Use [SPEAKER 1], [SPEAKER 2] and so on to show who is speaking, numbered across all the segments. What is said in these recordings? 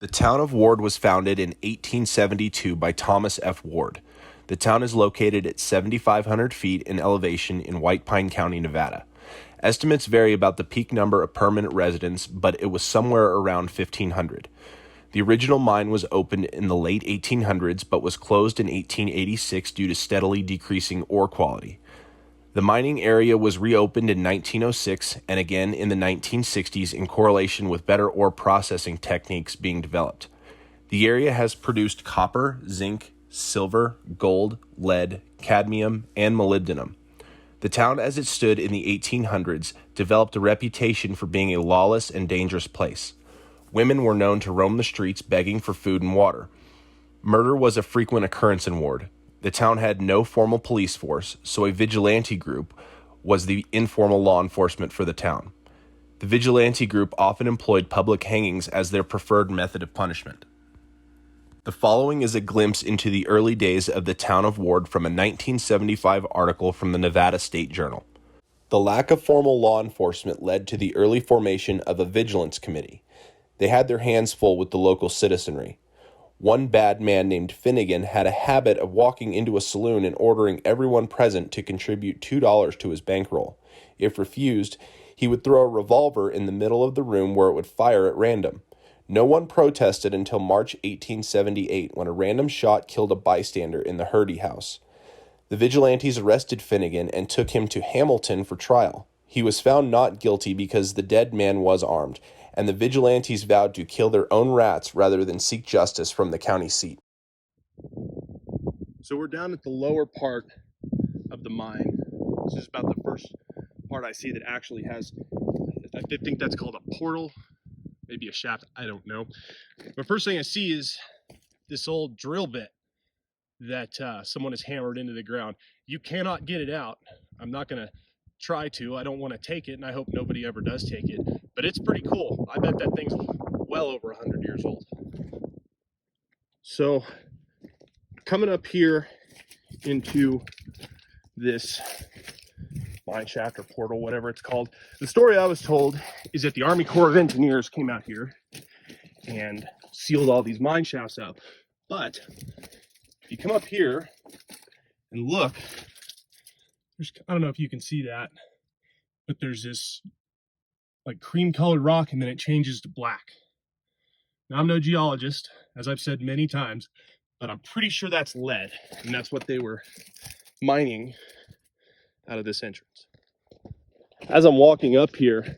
[SPEAKER 1] The town of Ward was founded in 1872 by Thomas F. Ward. The town is located at 7,500 feet in elevation in White Pine County, Nevada. Estimates vary about the peak number of permanent residents, but it was somewhere around 1,500. The original mine was opened in the late 1800s but was closed in 1886 due to steadily decreasing ore quality. The mining area was reopened in 1906 and again in the 1960s in correlation with better ore processing techniques being developed. The area has produced copper, zinc, silver, gold, lead, cadmium, and molybdenum. The town as it stood in the 1800s developed a reputation for being a lawless and dangerous place. Women were known to roam the streets begging for food and water. Murder was a frequent occurrence in Ward. The town had no formal police force, so a vigilante group was the informal law enforcement for the town. The vigilante group often employed public hangings as their preferred method of punishment. The following is a glimpse into the early days of the town of Ward from a 1975 article from the Nevada State Journal. The lack of formal law enforcement led to the early formation of a vigilance committee. They had their hands full with the local citizenry. One bad man named Finnegan had a habit of walking into a saloon and ordering everyone present to contribute $2 to his bankroll. If refused, he would throw a revolver in the middle of the room where it would fire at random. No one protested until March 1878, when a random shot killed a bystander in the Hurdy house. The vigilantes arrested Finnegan and took him to Hamilton for trial. He was found not guilty because the dead man was armed, and the vigilantes vowed to kill their own rats rather than seek justice from the county seat. So we're down at the lower part of the mine. This is about the first part I see that actually has, I think that's called a portal, maybe a shaft, I don't know. But first thing I see is this old drill bit that someone has hammered into the ground. You cannot get it out. I'm not going to try to. I don't want to take it, and I hope nobody ever does take it. But it's pretty cool. I bet that thing's well over 100 years old. So coming up here into this mine shaft or portal, whatever it's called, the story I was told is that the Army Corps of Engineers came out here and sealed all these mine shafts up. But if you come up here and look, I don't know if you can see that, but there's this like cream colored rock and then it changes to black. Now, I'm no geologist, as I've said many times, but I'm pretty sure that's lead, and that's what they were mining out of this entrance. As I'm walking up here,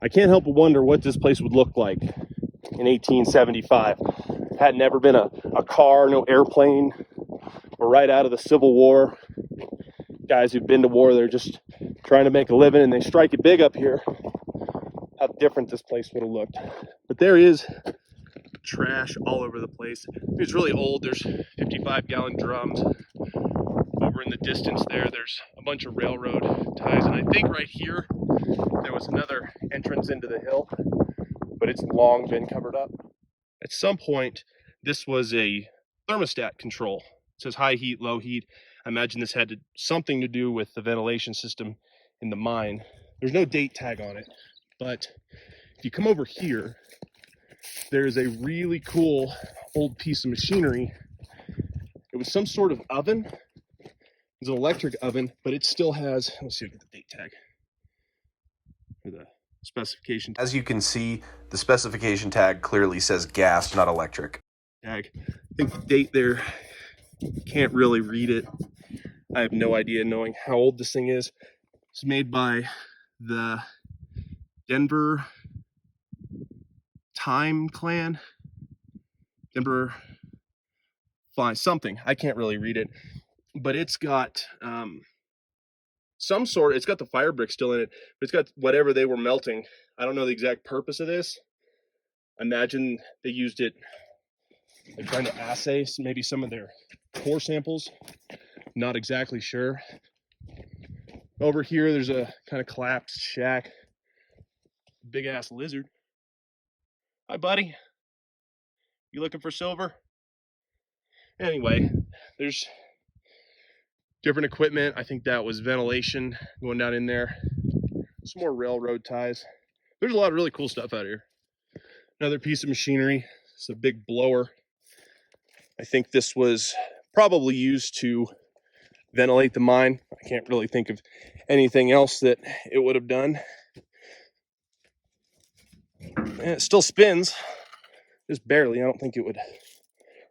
[SPEAKER 1] I can't help but wonder what this place would look like in 1875. Had never been a car, no airplane. We're right out of the Civil War. Guys who've been to war, they're just trying to make a living, and they strike it big up here. How different this place would have looked. But there is trash all over the place. It's really old. There's 55-gallon drums. Over in the distance there's a bunch of railroad ties, and I think right here there was another entrance into the hill, but it's long been covered up. At some point, this was a thermostat control. It says high heat, low heat. I imagine this had something to do with the ventilation system in the mine. There's no date tag on it, but if you come over here, there's a really cool old piece of machinery. It was some sort of oven. It's an electric oven, but it still has, let's see, I'll get the date tag or the specification tag. As you can see, the specification tag clearly says gas, not electric. Tag. I think the date there, can't really read it. I have no idea knowing how old this thing is. It's made by the Denver Time Clan. Denver Fly something. I can't really read it. But it's got some sort, it's got the fire brick still in it, but it's got whatever they were melting. I don't know the exact purpose of this. I imagine they used it, they're trying to assay maybe some of their core samples. Not exactly sure. Over here, there's a kind of collapsed shack. Big ass lizard. Hi, buddy. You looking for silver? Anyway, there's different equipment. I think that was ventilation going down in there. Some more railroad ties. There's a lot of really cool stuff out here. Another piece of machinery. It's a big blower. I think this was probably used to ventilate the mine. I can't really think of anything else that it would have done. And it still spins, just barely. I don't think it would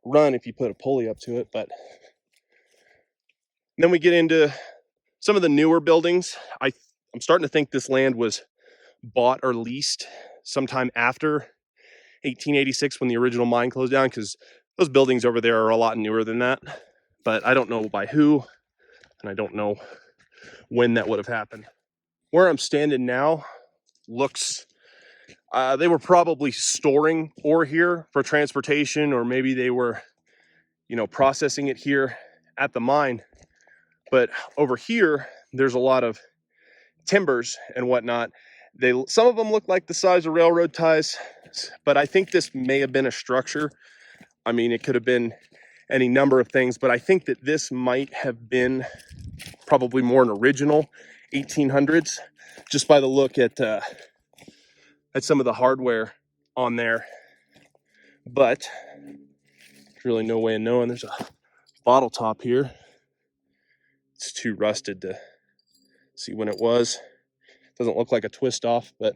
[SPEAKER 1] run if you put a pulley up to it, but then we get into some of the newer buildings. I'm starting to think this land was bought or leased sometime after 1886 when the original mine closed down, because those buildings over there are a lot newer than that, but I don't know by who, and I don't know when that would have happened. Where I'm standing now looks, they were probably storing ore here for transportation, or maybe they were, processing it here at the mine. But over here, there's a lot of timbers and whatnot. Some of them look like the size of railroad ties, but I think this may have been a structure. I mean, it could have been any number of things, but I think that this might have been probably more an original 1800s, just by the look at some of the hardware on there. But there's really no way of knowing. There's a bottle top here. It's too rusted to see when it was. Doesn't look like a twist off, but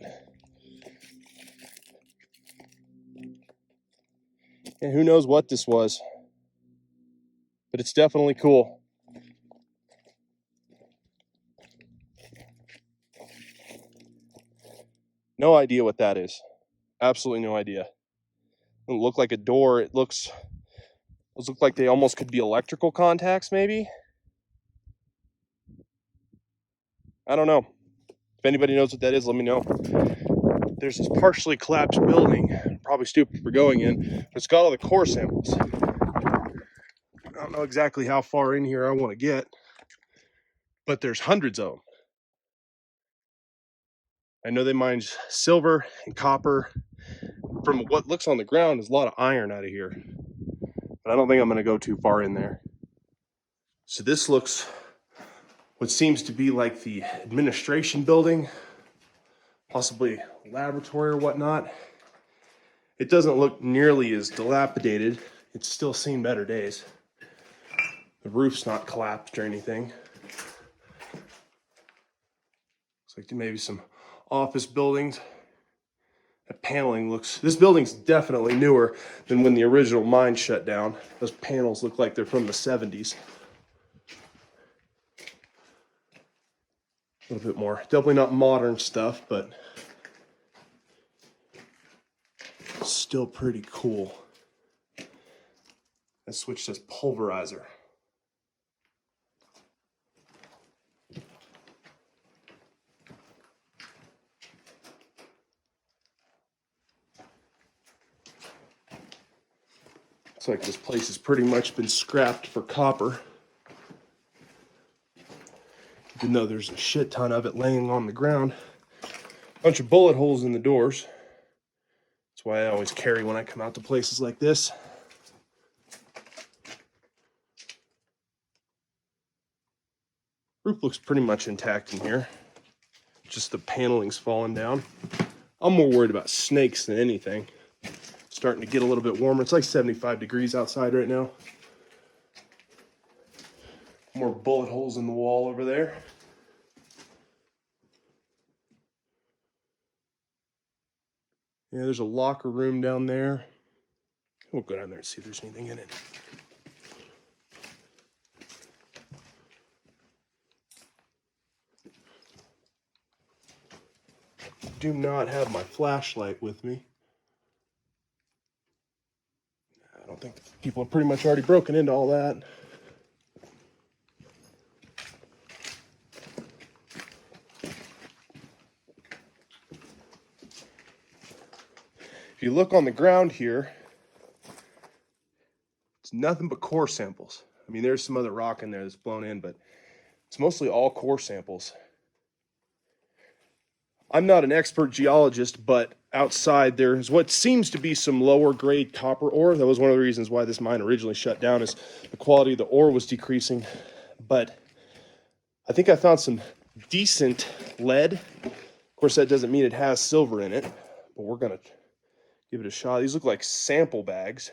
[SPEAKER 1] and who knows what this was. But it's definitely cool. No idea what that is. Absolutely no idea. It doesn't look like a door. Those look like they almost could be electrical contacts, maybe. I don't know. If anybody knows what that is, let me know. There's this partially collapsed building. Probably stupid for going in, but it's got all the core samples. I don't know exactly how far in here I want to get, but there's hundreds of them. I know they mine silver and copper. From what looks on the ground, there's a lot of iron out of here, but I don't think I'm going to go too far in there. So this looks what seems to be like the administration building, possibly laboratory or whatnot. It doesn't look nearly as dilapidated. It's still seen better days. The roof's not collapsed or anything. Looks like maybe some office buildings. That paneling this building's definitely newer than when the original mine shut down. Those panels look like they're from the 70s. A little bit more, definitely not modern stuff, but still pretty cool. That switch says pulverizer. Looks like this place has pretty much been scrapped for copper. Even though there's a shit ton of it laying on the ground. Bunch of bullet holes in the doors. That's why I always carry when I come out to places like this. Roof looks pretty much intact in here. Just the paneling's falling down. I'm more worried about snakes than anything. Starting to get a little bit warmer. It's like 75 degrees outside right now. More bullet holes in the wall over there. Yeah, there's a locker room down there. We'll go down there and see if there's anything in it. Do not have my flashlight with me. I don't think people have pretty much already broken into all that. If you look on the ground here, it's nothing but core samples. I mean, there's some other rock in there that's blown in, but it's mostly all core samples. I'm not an expert geologist, but outside there's what seems to be some lower grade copper ore. That was one of the reasons why this mine originally shut down, is the quality of the ore was decreasing. But I think I found some decent lead. Of course, that doesn't mean it has silver in it, but we're gonna give it a shot. These look like sample bags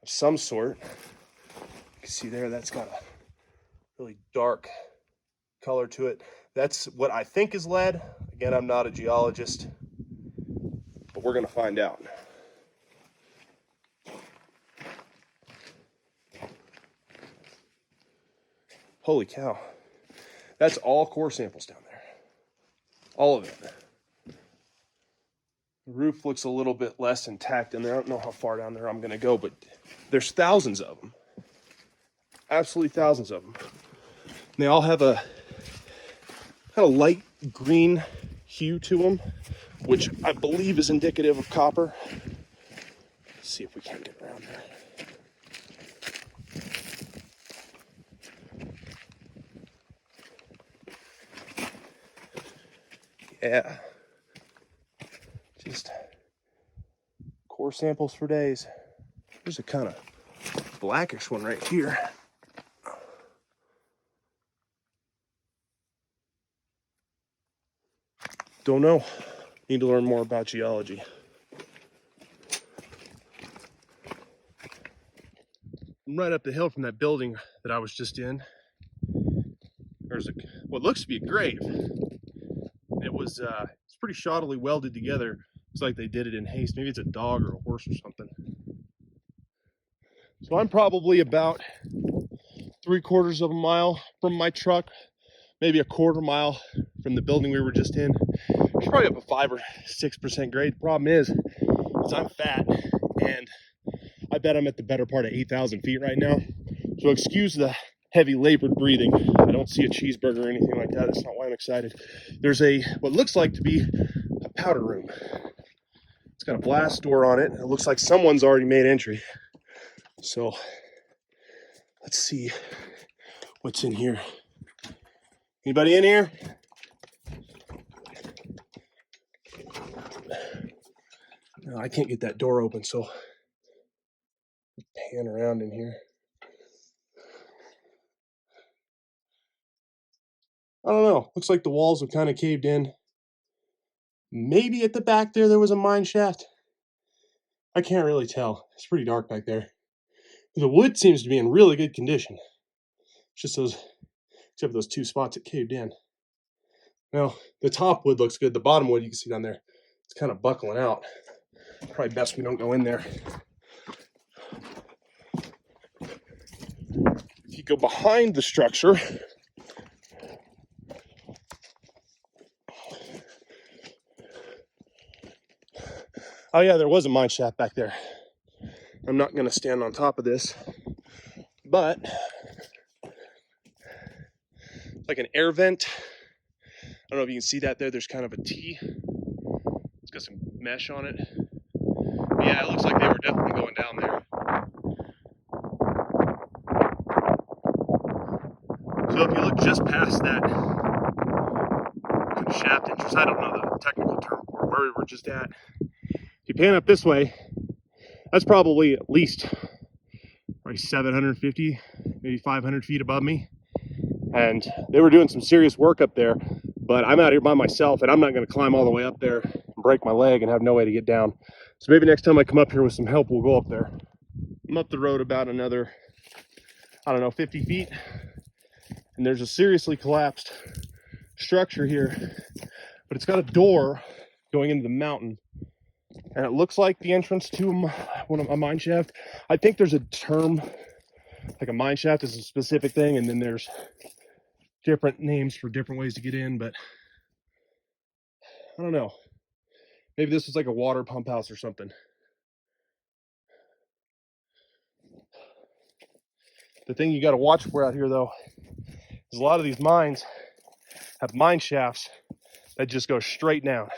[SPEAKER 1] of some sort. You can see there, that's got a really dark color to it. That's what I think is lead. Again, I'm not a geologist, but we're gonna find out. Holy cow. That's all core samples down there. All of it. The roof looks a little bit less intact in there. I don't know how far down there I'm gonna go, but there's thousands of them. Absolutely thousands of them. And they all have a kind of light green hue to them, which I believe is indicative of copper. Let's see if we can get around there. Yeah, just core samples for days. There's a kind of blackish one right here. Don't know. Need to learn more about geology. I'm right up the hill from that building that I was just in. There's what looks to be a grave. It's pretty shoddily welded together. Looks like they did it in haste. Maybe it's a dog or a horse or something. So I'm probably about 3/4 of a mile from my truck, maybe a 1/4 mile from the building we were just in. It's probably up a 5 or 6% grade. The problem is I'm fat, and I bet I'm at the better part of 8,000 feet right now. So excuse the heavy labored breathing. I don't see a cheeseburger or anything like that. That's not why I'm excited. There's what looks like to be a powder room. It's got a blast door on it. It looks like someone's already made entry. So let's see what's in here. Anybody in here? No, I can't get that door open, so pan around in here. I don't know. Looks like the walls have kind of caved in. Maybe at the back there was a mine shaft. I can't really tell. It's pretty dark back there. The wood seems to be in really good condition. It's just except for those 2 spots that caved in. Now, the top wood looks good. The bottom wood, you can see down there, it's kind of buckling out. Probably best we don't go in there. If you go behind the structure, oh yeah, there was a mine shaft back there. I'm not going to stand on top of this, but like an air vent. I don't know if you can see that there. There's kind of a T. It's got some mesh on it. But yeah, it looks like they were definitely going down there. So if you look just past that shaft entrance, I don't know the technical term for where we were just at. If you pan up this way, that's probably at least 750, maybe 500 feet above me. And they were doing some serious work up there, but I'm out here by myself and I'm not going to climb all the way up there and break my leg and have no way to get down. So maybe next time I come up here with some help, we'll go up there. I'm up the road about another, 50 feet. And there's a seriously collapsed structure here, but it's got a door going into the mountain. And it looks like the entrance to a mine shaft. I think there's a term, like a mine shaft is a specific thing, and then there's different names for different ways to get in, but I don't know. Maybe this was like a water pump house or something. The thing you got to watch for out here, though, is a lot of these mines have mine shafts that just go straight down.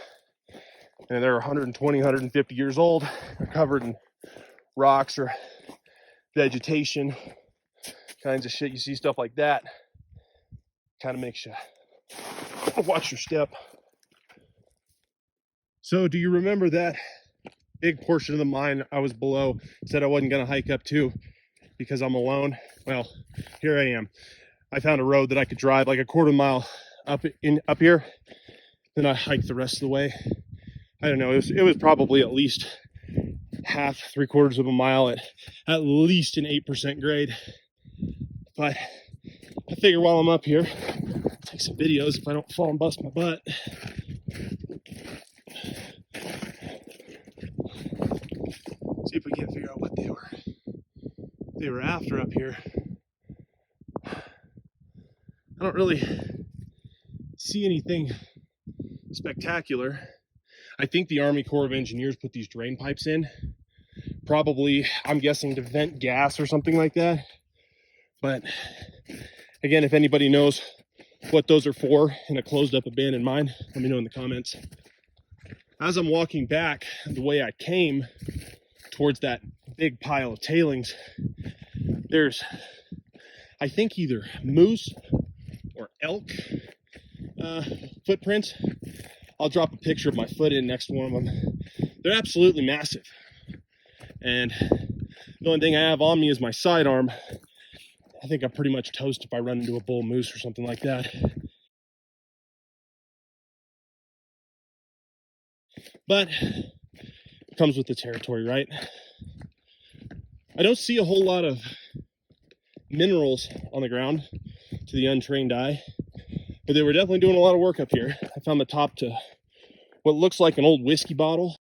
[SPEAKER 1] And they're 120, 150 years old. They're covered in rocks or vegetation, kinds of shit. You see stuff like that, kind of makes you watch your step. So do you remember that big portion of the mine I was below, said I wasn't going to hike up to because I'm alone? Well, here I am. I found a road that I could drive like a 1/4 mile up here. Then I hiked the rest of the way. I don't know, it was probably at least half, 3/4 of a mile at least an 8% grade. But I figure while I'm up here, take some videos if I don't fall and bust my butt. See if we can't figure out what they were after up here. I don't really see anything spectacular. I think the Army Corps of Engineers put these drain pipes in, probably, I'm guessing, to vent gas or something like that. But again, if anybody knows what those are for in a closed up abandoned mine, let me know in the comments. As I'm walking back the way I came towards that big pile of tailings, there's, I think, either moose or elk footprints. I'll drop a picture of my foot in next to one of them. They're absolutely massive. And the only thing I have on me is my sidearm. I think I'm pretty much toast if I run into a bull moose or something like that. But it comes with the territory, right? I don't see a whole lot of minerals on the ground to the untrained eye, but they were definitely doing a lot of work up here. I found the top to what looks like an old whiskey bottle.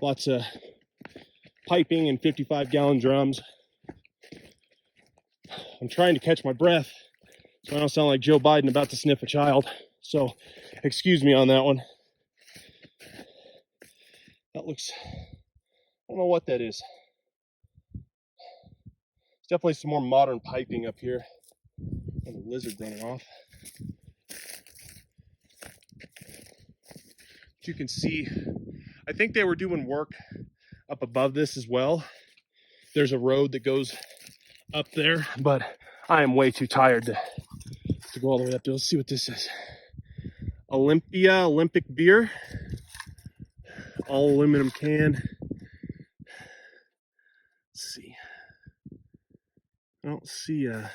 [SPEAKER 1] Lots of piping and 55-gallon drums. I'm trying to catch my breath so I don't sound like Joe Biden about to sniff a child. So excuse me on that one. That looks, I don't know what that is. There's definitely some more modern piping up here. And a lizard running off. You can see, I think they were doing work up above this as well. There's a road that goes up there, but I am way too tired to go all the way up there. Let's see what this is. Olympia Olympic beer, all aluminum can. Let's see. I don't see a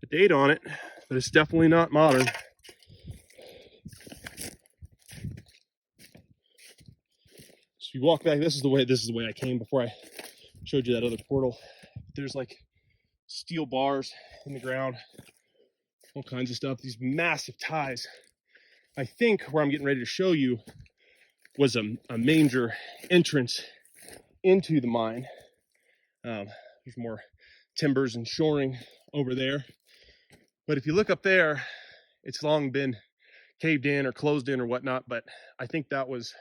[SPEAKER 1] date on it, but it's definitely not modern. So you walk back, this is the way I came before I showed you that other portal. There's like steel bars in the ground, all kinds of stuff, these massive ties. I think where I'm getting ready to show you was a major entrance into the mine. There's more timbers and shoring over there. But if you look up there, it's long been caved in or closed in or whatnot, but I think that was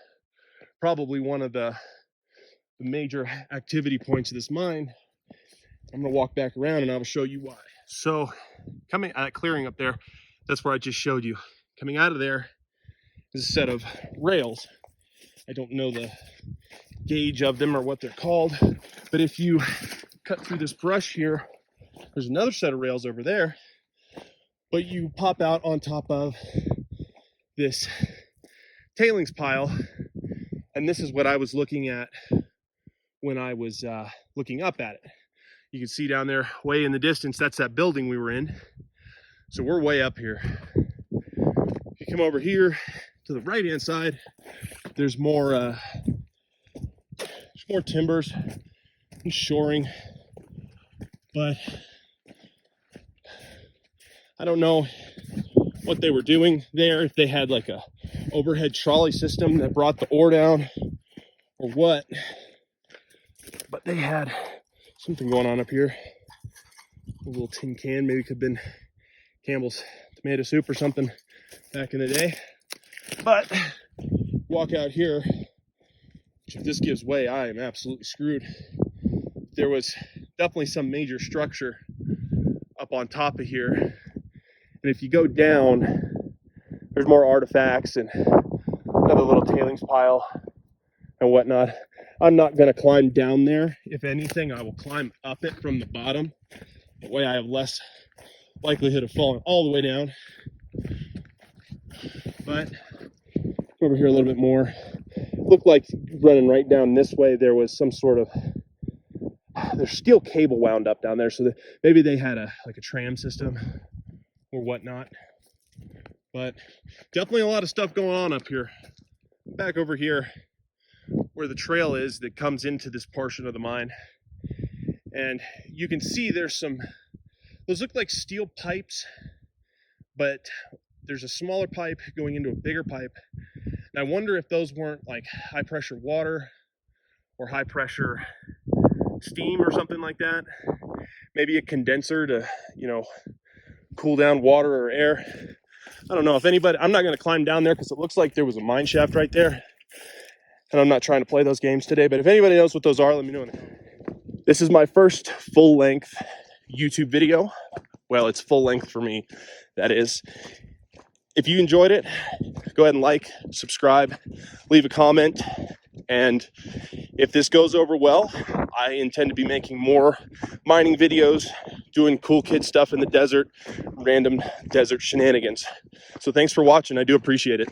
[SPEAKER 1] probably one of the major activity points of this mine. I'm gonna walk back around and I will show you why. So coming at clearing up there, that's where I just showed you. Coming out of there is a set of rails. I don't know the gauge of them or what they're called, but if you cut through this brush here, there's another set of rails over there, but you pop out on top of this tailings pile, and this is what I was looking at when I was looking up at it. You can see down there way in the distance, that's that building we were in. So we're way up here. If you come over here to the right hand side, there's more timbers and shoring, but I don't know what they were doing there, if they had like a overhead trolley system that brought the ore down or what, but they had something going on up here. A little tin can, maybe could have been Campbell's tomato soup or something back in the day. But walk out here, which if this gives way, I am absolutely screwed. There was definitely some major structure up on top of here. And if you go down, there's more artifacts and another little tailings pile and whatnot. I'm not going to climb down there. If anything, I will climb up it from the bottom. That way I have less likelihood of falling all the way down. But over here a little bit more. It looked like running right down this way, there was some sort of, there's steel cable wound up down there, so that maybe they had a tram system or whatnot. But definitely a lot of stuff going on up here. back over here where the trail is that comes into this portion of the mine. And you can see there's those look like steel pipes, but there's a smaller pipe going into a bigger pipe. And I wonder if those weren't like high pressure water or high pressure steam or something like that. Maybe a condenser to, cool down water or air. I don't know if anybody, I'm not going to climb down there because it looks like there was a mine shaft right there. And I'm not trying to play those games today, but if anybody knows what those are, let me know. This is my first full length YouTube video. Well, it's full length for me, that is. If you enjoyed it, go ahead and like, subscribe, leave a comment. And if this goes over well, I intend to be making more mining videos, doing cool kid stuff in the desert, random desert shenanigans. So thanks for watching. I do appreciate it.